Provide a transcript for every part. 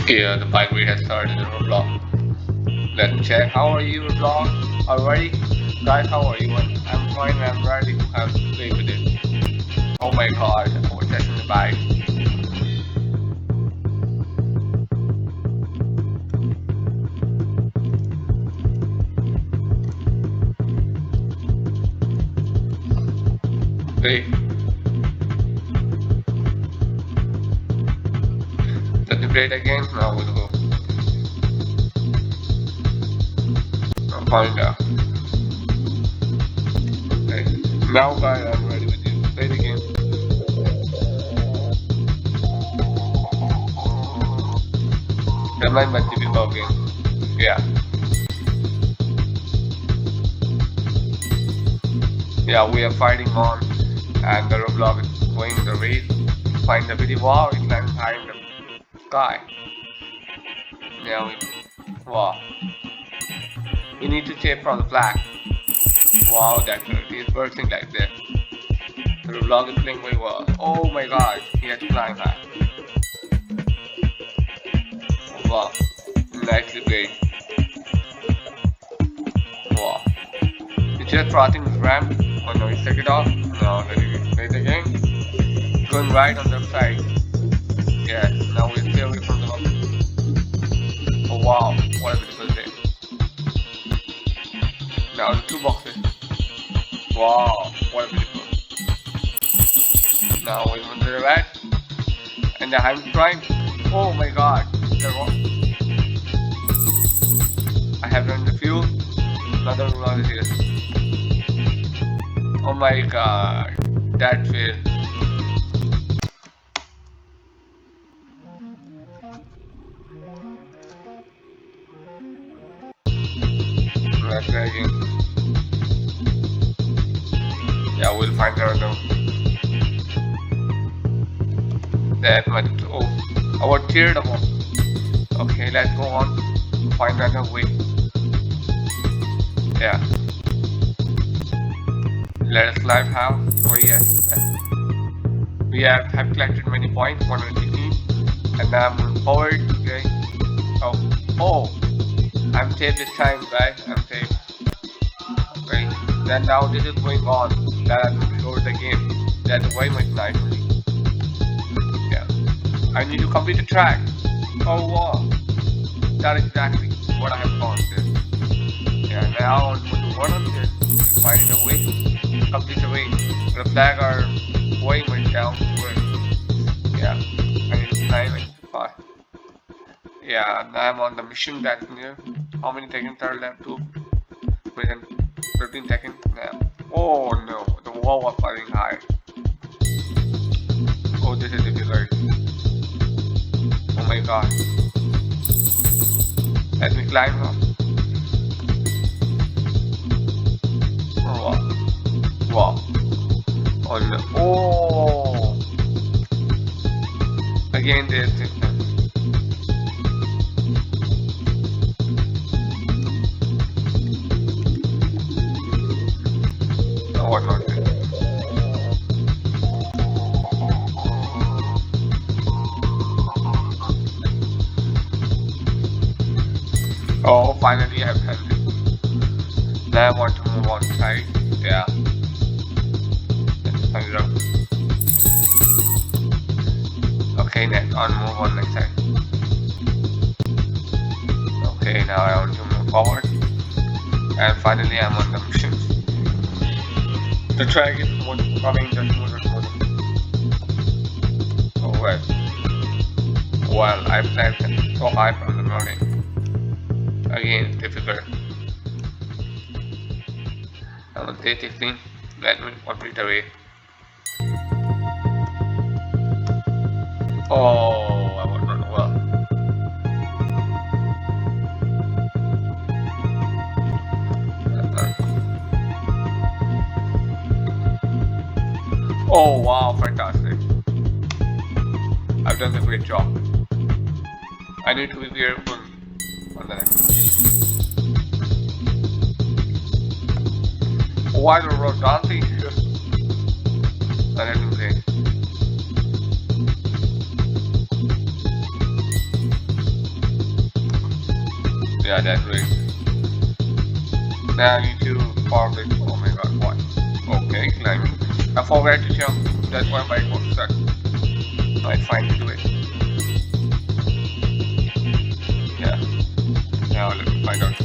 Yeah, the bike ride has started in Roblox. Let me check. How are you, Roblox? Are you ready? Guys, how are you? I'm fine and I'm ready to have play with it. Oh my god, we're testing the bike. Hey, let me play it again. Now we'll go. I'll find out. Hey, now guys, I'm ready with you. Play the game. Remind my typical game. Yeah. Yeah, we are fighting on, and the Roblox is going the race. Find the video. Wow, it's like high in the sky. Yeah, wow. We need to take from the flag. Wow, that is working like that. The Roblox is playing very well. Oh my god, he has to climb that. Wow, nicely played. Wow. It's just crossing this ramp. Oh no, he took it off. No, let me play the game. Going right on the side. Yeah, now we're stay away from the box. Oh wow, what a beautiful thing. Now the two boxes. Wow, what a beautiful. Now we went to the red. And I'm trying. Oh my god, they're wrong. I have run the fuel. Another one is here. Oh my god, that failed. Let's try again. Yeah, we'll find out though. That much. Oh, our tear the ball. Okay, let's go on. Find another way. Yeah. Let us live have. Oh yes. We have collected many points, 115, and now I'm moving forward. Okay. Oh, I'm safe this time, guys. I'm safe. Okay. Then now this is going on. That I'm sure the game. That's very much nice. Yeah. I need to complete the track. Oh wow. That is exactly what I have found here. Yeah. Now I'm going to work on this. Finding a way. Complete the way. The flag are way much down. Yeah. I need to climb it. Yeah, now I'm on the mission that's near. How many seconds are left? 2 minutes 15 seconds. Yeah. Oh no, the wall was falling high. Oh, this is difficult. Oh my god. Let me climb up. Oh wow. Wow. Oh no. Oh. Again, there's this. Oh, not this. Oh, finally I have done it. Now I want to move on side. Yeah. Let's find it out. Okay, next on move on next side. Okay, now I want to move forward. And finally I'm on the mission. The track is coming just smoother. Oh well, I planned so high from the morning. Again, difficult. I'm on day 16. Let me complete the way. Oh, I was not well. Oh wow, fantastic. I've done a great job. I need to be careful on the next one. Why the road dancing here? Let me play. Yeah, that's great. Now I need to forward. Oh my god, what? Okay, climbing. I forgot to jump. That's why my was stuck. I finally do it. Yeah. Now let me find out.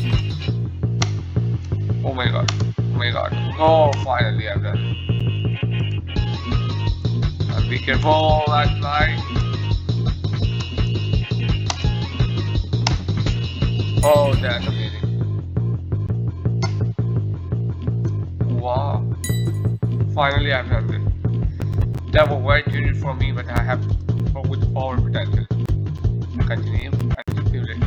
Oh my god. Oh my god. Oh, finally I've done. And be careful, that's right. Oh, that's amazing. Wow. Finally I've done this. That was very dangerous for me, but I have with the power potential. Continue. I can feel it.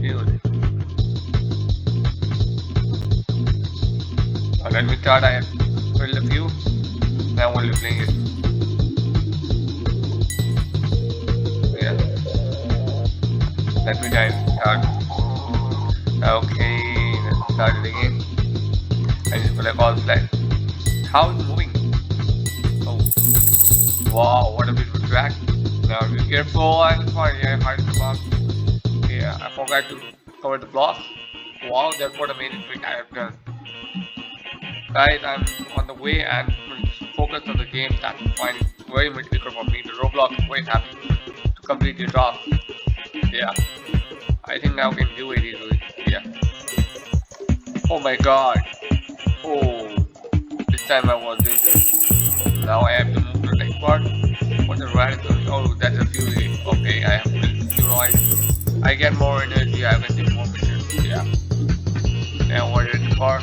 Feel it. Let me start. I have filled a few. Now only playing it. Yeah. Let me start. Okay, let's start it again. I just collect all flag. How is it moving? Oh, wow, what a beautiful track. Now be careful and fine. Yeah, hide the block. Yeah, I forgot to cover the block. Wow, that's what amazing trick I have done. Guys, I'm on the way and focus on the game. That's fine. Very much difficult for me. The Roblox is quite happy to complete your task. Yeah, I think now I can do it easily. Yeah. Oh my god. Oh, this time I was dangerous. Now I have to move to the next part. What a radical. Oh, that's a fury. Okay, I have to fuel oil. I get more energy. I can do more missions. Yeah. Now what is the car?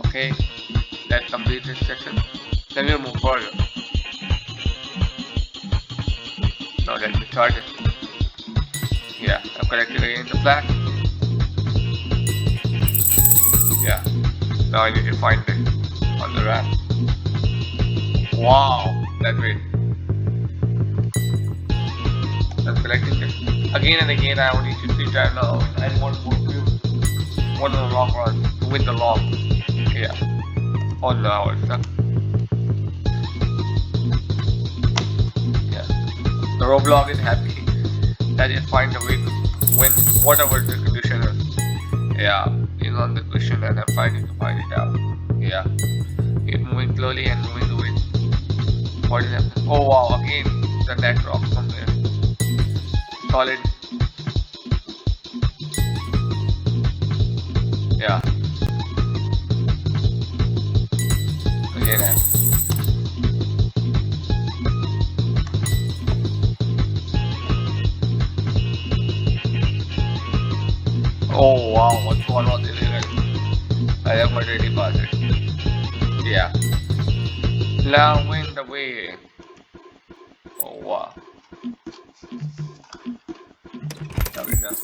Okay, let's complete this section. Then we'll move further. Now let me start it. Yeah, I've collected again the flag. Yeah. Now I need to find it on the rack. Wow, that's great. I'm collecting it. Again and again I only need to see time now. I want more view. One in the long run to win the long. Yeah. Oh no, it's stuck. Yeah. The Roblox is happy that it finds a way to win whatever the condition is. Yeah. It's on the question and I'm trying to find it out. Yeah. It's moving slowly and moving to it. What is happening? Oh wow, again the net rock from there. Solid. Yeah. Again. Oh wow, what's one was illegal? I have already passed it. Yeah. Now win the way. Oh wow. Now we're done.